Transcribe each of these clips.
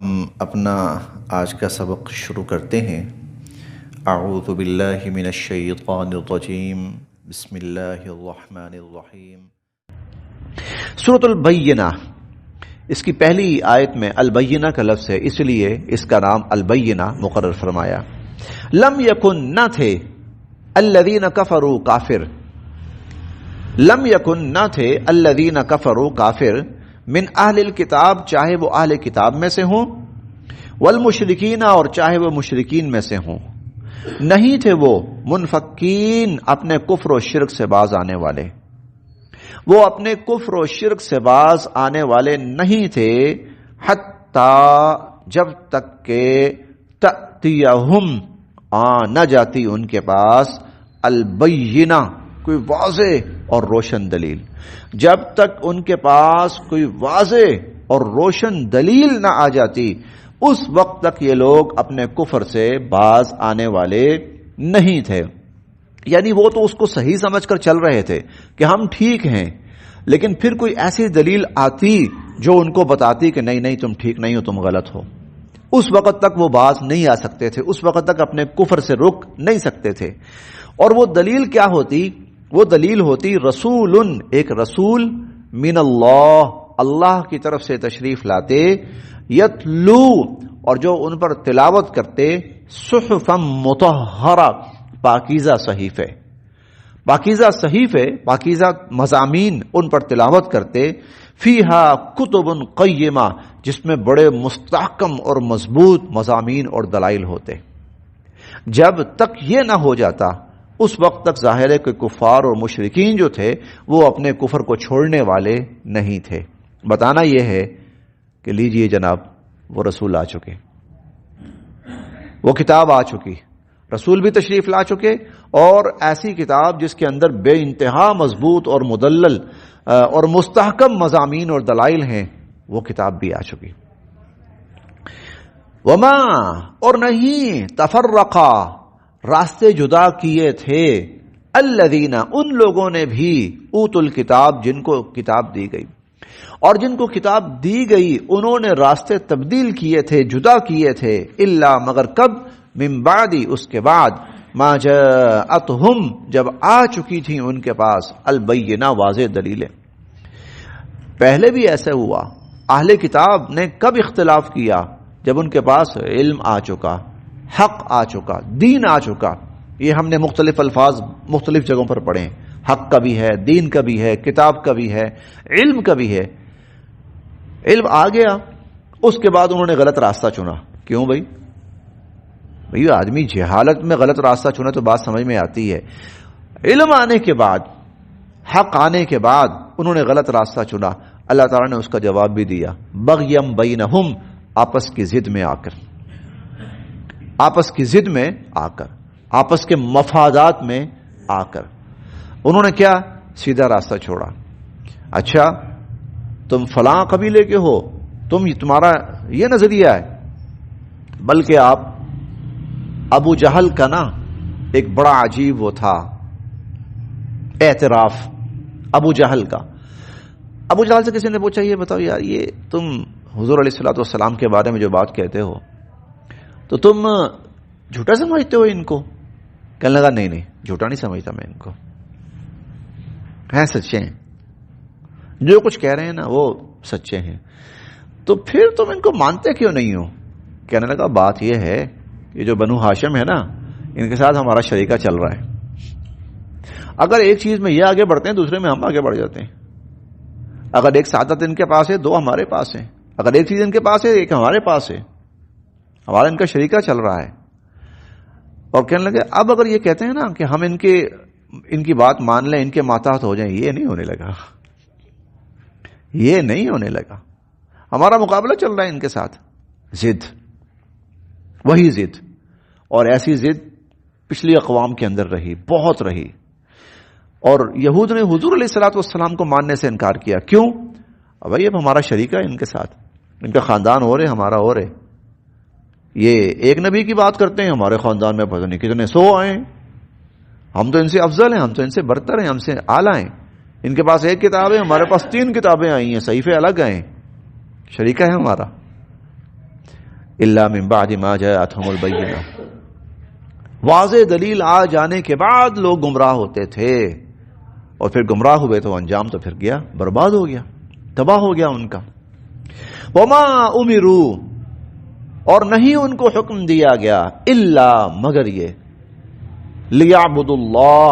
ہم اپنا آج کا سبق شروع کرتے ہیں۔ اعوذ باللہ من الشیطان الرجیم، بسم اللہ الرحمن الرحیم۔ سورۃ البینہ، اس کی پہلی آیت میں البینہ کا لفظ ہے، اس لیے اس کا نام البینہ مقرر فرمایا۔ لم یکن، نہ تھے، الذین کفروا، کافر، لم یکن، نہ تھے، الذین کفروا، کافر، من اہل الکتاب، چاہے وہ اہل کتاب میں سے ہوں، والمشرکین، اور چاہے وہ مشرکین میں سے ہوں، نہیں تھے وہ منفکین، اپنے کفر و شرک سے باز آنے والے، وہ اپنے کفر و شرک سے باز آنے والے نہیں تھے، حتیٰ، جب تک کہ تأتیہم، نہ جاتی ان کے پاس، البینہ، کوئی واضح اور روشن دلیل، جب تک ان کے پاس کوئی واضح اور روشن دلیل نہ آ جاتی، اس وقت تک یہ لوگ اپنے کفر سے باز آنے والے نہیں تھے۔ یعنی وہ تو اس کو صحیح سمجھ کر چل رہے تھے کہ ہم ٹھیک ہیں، لیکن پھر کوئی ایسی دلیل آتی جو ان کو بتاتی کہ نہیں نہیں، تم ٹھیک نہیں ہو، تم غلط ہو، اس وقت تک وہ باز نہیں آ سکتے تھے، اس وقت تک اپنے کفر سے رک نہیں سکتے تھے۔ اور وہ دلیل کیا ہوتی؟ وہ دلیل ہوتی رسول، ایک رسول، من اللہ، اللہ کی طرف سے تشریف لاتے، یتلو، اور جو ان پر تلاوت کرتے، صحفا مطہرہ، پاکیزہ صحیفے، پاکیزہ صحیفے، پاکیزہ مضامین ان پر تلاوت کرتے، فیہا کتب قیمہ، جس میں بڑے مستحکم اور مضبوط مضامین اور دلائل ہوتے۔ جب تک یہ نہ ہو جاتا، اس وقت تک ظاہر ہے کہ کفار اور مشرکین جو تھے وہ اپنے کفر کو چھوڑنے والے نہیں تھے۔ بتانا یہ ہے کہ لیجئے جناب، وہ رسول آ چکے، وہ کتاب آ چکی، رسول بھی تشریف لا چکے، اور ایسی کتاب جس کے اندر بے انتہا مضبوط اور مدلل اور مستحکم مضامین اور دلائل ہیں، وہ کتاب بھی آ چکی۔ وما، اور نہیں، تفرقا، راستے جدا کیے تھے، الذین، ان لوگوں نے بھی، اوتوا الکتاب، جن کو کتاب دی گئی، اور جن کو کتاب دی گئی انہوں نے راستے تبدیل کیے تھے، جدا کیے تھے، الا، مگر کب، من بعد، اس کے بعد، ما جاءتہم، جب آ چکی تھی ان کے پاس، البینہ، واضح دلیلیں۔ پہلے بھی ایسا ہوا، اہل کتاب نے کب اختلاف کیا؟ جب ان کے پاس علم آ چکا، حق آ چکا، دین آ چکا۔ یہ ہم نے مختلف الفاظ مختلف جگہوں پر پڑھے ہیں، حق کا بھی ہے، دین کا بھی ہے، کتاب کا بھی ہے، علم کا بھی ہے۔ علم آ گیا، اس کے بعد انہوں نے غلط راستہ چنا۔ کیوں بھائی؟ آدمی جہالت میں غلط راستہ چنا تو بات سمجھ میں آتی ہے۔ علم آنے کے بعد، حق آنے کے بعد انہوں نے غلط راستہ چنا، اللہ تعالیٰ نے اس کا جواب بھی دیا، بغیم بینہم، آپس کی ضد میں آ کر، آپس کی ضد میں آ کر، آپس کے مفادات میں آ کر انہوں نے کیا؟ سیدھا راستہ چھوڑا۔ اچھا، تم فلاں قبیلے کے ہو، تمہارا یہ نظریہ ہے، بلکہ آپ ابو جہل کا نا ایک بڑا عجیب وہ تھا اعتراف، ابو جہل کا۔ ابو جہل سے کسی نے پوچھا، یہ بتاؤ یار، یہ تم حضور علیہ الصلوۃ والسلام کے بارے میں جو بات کہتے ہو تو تم جھوٹا سمجھتے ہو ان کو؟ کہنے لگا نہیں نہیں، جھوٹا نہیں سمجھتا میں ان کو، ہیں سچے ہیں، جو کچھ کہہ رہے ہیں نا وہ سچے ہیں، تو پھر تم ان کو مانتے کیوں نہیں ہو؟ کہنے لگا بات یہ ہے، یہ جو بنو ہاشم ہے نا، ان کے ساتھ ہمارا شریکہ چل رہا ہے، اگر ایک چیز میں یہ آگے بڑھتے ہیں دوسرے میں ہم آگے بڑھ جاتے ہیں، اگر ایک سعادت ان کے پاس ہے دو ہمارے پاس ہیں، اگر ایک چیز ان کے پاس ہے ایک ہمارے پاس ہے، ہمارا ان کا شریکہ چل رہا ہے۔ اور کہنے لگے اب اگر یہ کہتے ہیں نا کہ ہم ان کی بات مان لیں، ان کے ماتحت ہو جائیں، یہ نہیں ہونے لگا، یہ نہیں ہونے لگا، ہمارا مقابلہ چل رہا ہے ان کے ساتھ، ضد، وہی ضد، اور ایسی ضد پچھلی اقوام کے اندر رہی، بہت رہی، اور یہود نے حضور علیہ الصلوۃ والسلام کو ماننے سے انکار کیا۔ کیوں؟ بھائی اب ہمارا شریکہ ہے ان کے ساتھ، ان کا خاندان اور ہے، ہمارا اور ہے، یہ ایک نبی کی بات کرتے ہیں، ہمارے خاندان میں پتہ نہیں کتنے 100 آئے ہیں، ہم تو ان سے افضل ہیں، ہم تو ان سے برتر ہیں، ہم سے اعلیٰ ہیں، ان کے پاس ایک کتاب ہے، ہمارے پاس 3 کتابیں آئی ہیں، صحیفے الگ آئے ہیں، شریکہ ہے ہمارا۔ الا من بعد ما جاءتهم البینہ، واضح دلیل آ جانے کے بعد لوگ گمراہ ہوتے تھے، اور پھر گمراہ ہوئے تو انجام تو پھر گیا، برباد ہو گیا، تباہ ہو گیا ان کا۔ وما امروا، اور نہیں ان کو حکم دیا گیا، الا مگر یہ، لیعبدوا اللہ،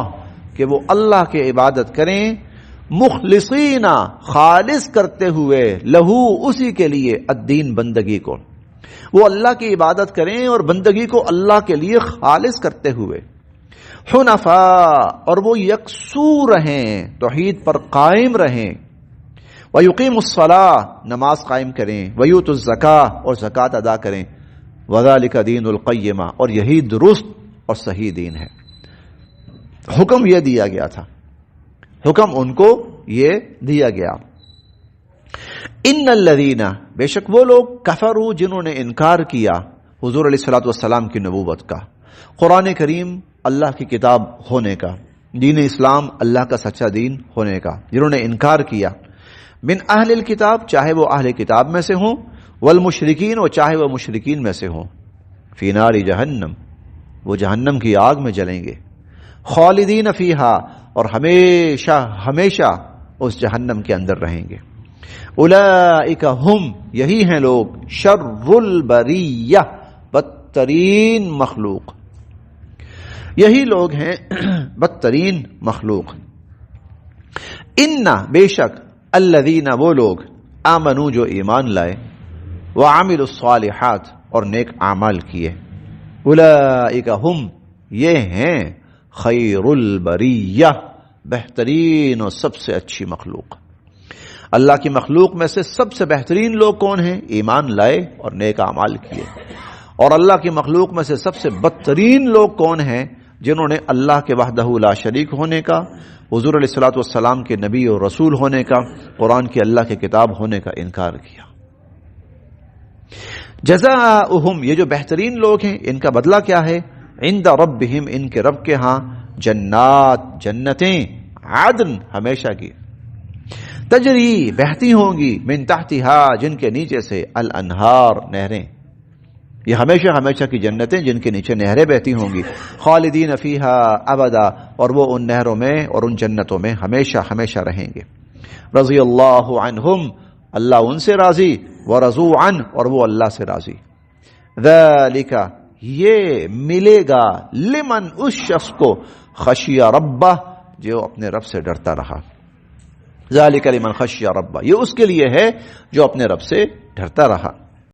کہ وہ اللہ کی عبادت کریں، مخلصین، خالص کرتے ہوئے، لہو، اسی کے لیے، الدین، بندگی کو، وہ اللہ کی عبادت کریں اور بندگی کو اللہ کے لیے خالص کرتے ہوئے، حنفاء، اور وہ یکسو رہیں، توحید پر قائم رہیں، وَيُقِيمُ الصَّلَاةَ، نماز قائم کریں، وَيُؤْتُ الزَّكَاةَ، اور زکوٰۃ ادا کریں، وَذَلِكَ دِينُ الْقَيِّمَةِ، اور یہی درست اور صحیح دین ہے۔ حکم یہ دیا گیا تھا، حکم ان کو یہ دیا گیا۔ ان الذین، بے شک وہ لوگ، کفروا، جنہوں نے انکار کیا حضور علیہ الصلوۃ والسلام کی نبوت کا، قرآن کریم اللہ کی کتاب ہونے کا، دین اسلام اللہ کا سچا دین ہونے کا، جنہوں نے انکار کیا، من اہل الکتاب، چاہے وہ اہل کتاب میں سے ہوں، والمشرکین، اور چاہے وہ مشرکین میں سے ہوں، فی نار جہنم، وہ جہنم کی آگ میں جلیں گے، خالدین فیہا، اور ہمیشہ ہمیشہ اس جہنم کے اندر رہیں گے۔ اولئک ہم، یہی ہیں لوگ، شر البریہ، بدترین مخلوق، یہی لوگ ہیں بدترین مخلوق۔ ان، بے شک، الذین، وہ لوگ، آمنو، جو ایمان لائے، وعملوا الصالحات، اور نیک اعمال کیے، اولئک ہم، یہ ہیں، خیر البریہ، بہترین اور سب سے اچھی مخلوق۔ اللہ کی مخلوق میں سے سب سے بہترین لوگ کون ہیں؟ ایمان لائے اور نیک اعمال کیے۔ اور اللہ کی مخلوق میں سے سب سے بدترین لوگ کون ہیں؟ جنہوں نے اللہ کے وحدہ لا شریک ہونے کا، حضور علیہ الصلوۃ والسلام کے نبی اور رسول ہونے کا، قرآن کی اللہ کی کتاب ہونے کا انکار کیا۔ جزاؤہم، یہ جو بہترین لوگ ہیں، ان کا بدلہ کیا ہے؟ عند ربہم، ان کے رب کے ہاں، جنات، جنتیں، عدن، ہمیشہ کی، تجری، بہتی ہوں گی، من تحتہا، جن کے نیچے سے، الانہار، نہریں، یہ ہمیشہ ہمیشہ کی جنتیں جن کے نیچے نہریں بہتی ہوں گی، خالدین فیہا ابدا، اور وہ ان نہروں میں اور ان جنتوں میں ہمیشہ ہمیشہ رہیں گے۔ رضی اللہ عنہم، اللہ ان سے راضی، ورضوا عنہ، اور وہ اللہ سے راضی۔ ذالک، یہ ملے گا، لمن، اس شخص کو، خشی ربہ، جو اپنے رب سے ڈرتا رہا۔ ذالک لمن خشی ربہ، یہ اس کے لیے ہے جو اپنے رب سے ڈرتا رہا۔